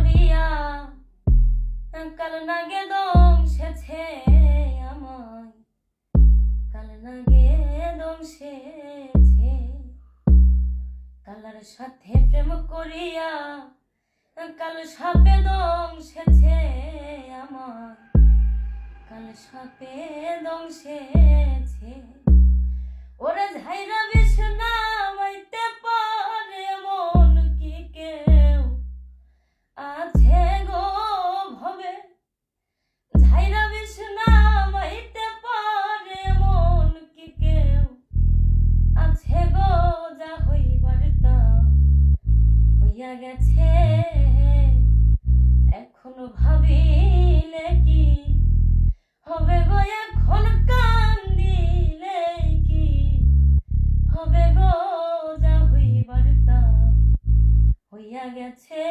করিয়া কাল নাগে দংশেছে আমায়, কাল নাগে দংশেছে। কালার সাথে প্রেম করিয়া কাল সাপে দংশেছে আমায়, কাল সাপে দংশেছে। ওরে ঝাইরা বিষ নামাইতে পারে মন কি কেউ আছে গো ভবে, ঝাইরা বিষ নামাইতে পারে মন কি কেউ আছে গো, যা হইবার তা হইয়া গেছে। এখনো ভাবিলে কি হবে গো, এখন কান্দিলে কি হবে গো, যা হইবার তা হইয়া গেছে।